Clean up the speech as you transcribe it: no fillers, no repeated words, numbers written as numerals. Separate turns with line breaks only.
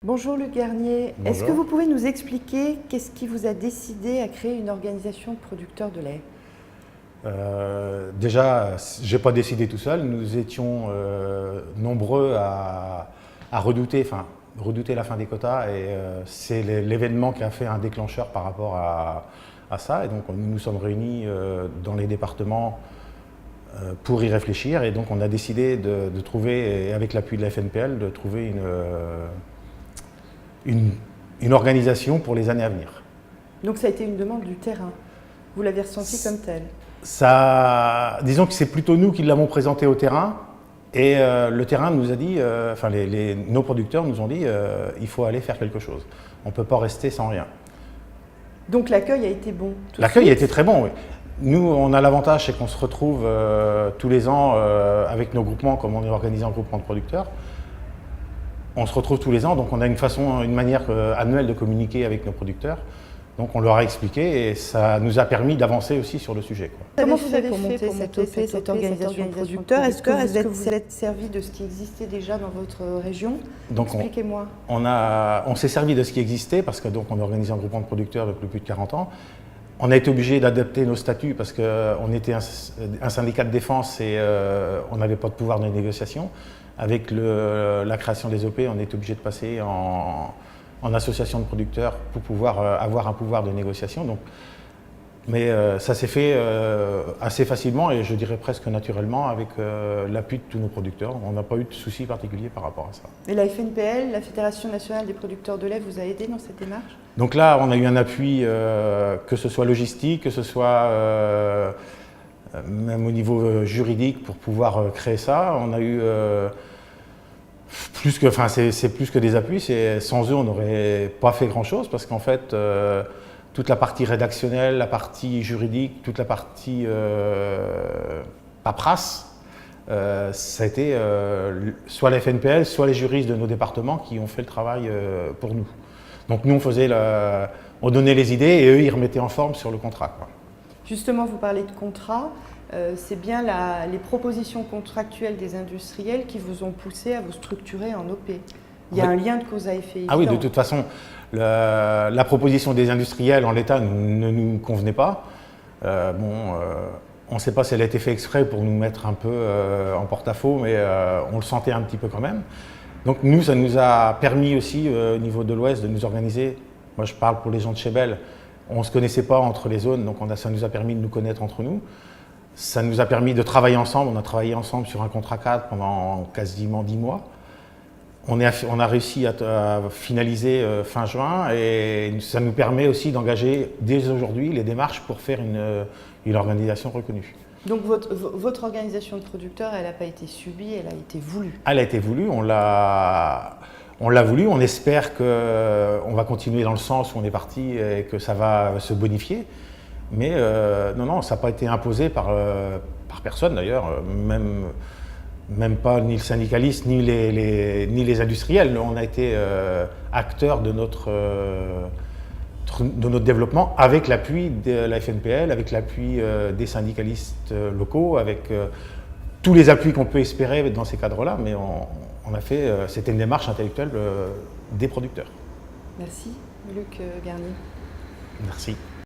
Bonjour Luc Garnier,
Bonjour.
est-ce que vous pouvez nous expliquer qu'est-ce qui vous a décidé à créer une organisation de producteurs de lait?
Déjà, je n'ai pas décidé tout seul, nous étions nombreux à redouter la fin des quotas et c'est l'événement qui a fait un déclencheur par rapport à ça. Et donc nous nous sommes réunis dans les départements pour y réfléchir et donc on a décidé de trouver, et avec l'appui de la FNPL, de trouver une organisation pour les années à venir.
Donc ça a été une demande du terrain, vous l'avez ressenti comme tel?
Disons que c'est plutôt nous qui l'avons présenté au terrain et le terrain nous a dit, nos producteurs nous ont dit il faut aller faire quelque chose. On ne peut pas rester sans rien.
Donc l'accueil a été bon?
L'accueil a été très bon, oui. Nous, on a l'avantage, c'est qu'on se retrouve tous les ans avec nos groupements, comme on est organisé en groupement de producteurs. On se retrouve tous les ans, donc on a une manière annuelle de communiquer avec nos producteurs. Donc on leur a expliqué et ça nous a permis d'avancer aussi sur le sujet.
Comment vous avez fait pour monter cette organisation de producteurs? Est-ce que vous êtes servi de ce qui existait déjà dans votre région? Expliquez-moi.
On s'est servi de ce qui existait parce que donc on est organisé en groupement de producteurs depuis plus de 40 ans. On a été obligé d'adapter nos statuts parce qu'on était un syndicat de défense et on n'avait pas de pouvoir de négociation. Avec la création des OP, on est obligé de passer en association de producteurs pour pouvoir avoir un pouvoir de négociation. Mais ça s'est fait assez facilement et je dirais presque naturellement avec l'appui de tous nos producteurs. On n'a pas eu de soucis particuliers par rapport à ça.
Et la FNPL, la Fédération nationale des producteurs de lait, vous a aidé dans cette démarche?
Donc là, on a eu un appui, que ce soit logistique, que ce soit même au niveau juridique pour pouvoir créer ça. On a eu c'est plus que des appuis. Sans eux, on n'aurait pas fait grand-chose parce qu'en fait, toute la partie rédactionnelle, la partie juridique, toute la partie paperasse, ça a été soit la FNPL, soit les juristes de nos départements qui ont fait le travail pour nous. Donc nous, on donnait les idées et eux, ils remettaient en forme sur le contrat, quoi.
Justement, vous parlez de contrat. C'est bien les propositions contractuelles des industriels qui vous ont poussé à vous structurer en OP. Il y a un lien de cause à effet évident.
Ah oui, de toute façon, la proposition des industriels en l'état ne nous convenait pas. On ne sait pas si elle a été faite exprès pour nous mettre un peu en porte-à-faux, mais on le sentait un petit peu quand même. Donc nous, ça nous a permis aussi, au niveau de l'Ouest, de nous organiser. Moi, je parle pour les gens de Chebel. On ne se connaissait pas entre les zones, donc ça nous a permis de nous connaître entre nous. Ça nous a permis de travailler ensemble. On a travaillé ensemble sur un contrat cadre pendant quasiment 10 mois. On a réussi à finaliser fin juin et ça nous permet aussi d'engager dès aujourd'hui les démarches pour faire une organisation reconnue.
Donc votre organisation de producteurs, elle n'a pas été subie, elle a été voulue? Elle
a été voulue, on l'a voulu. On espère qu'on va continuer dans le sens où on est parti et que ça va se bonifier. Mais non, ça n'a pas été imposé par personne d'ailleurs, même pas ni le syndicaliste ni les industriels. On a été acteurs de notre développement avec l'appui de la FNPL, avec l'appui des syndicalistes locaux, avec tous les appuis qu'on peut espérer dans ces cadres-là. Mais c'était une démarche intellectuelle des producteurs.
Merci Luc Garnier.
Merci.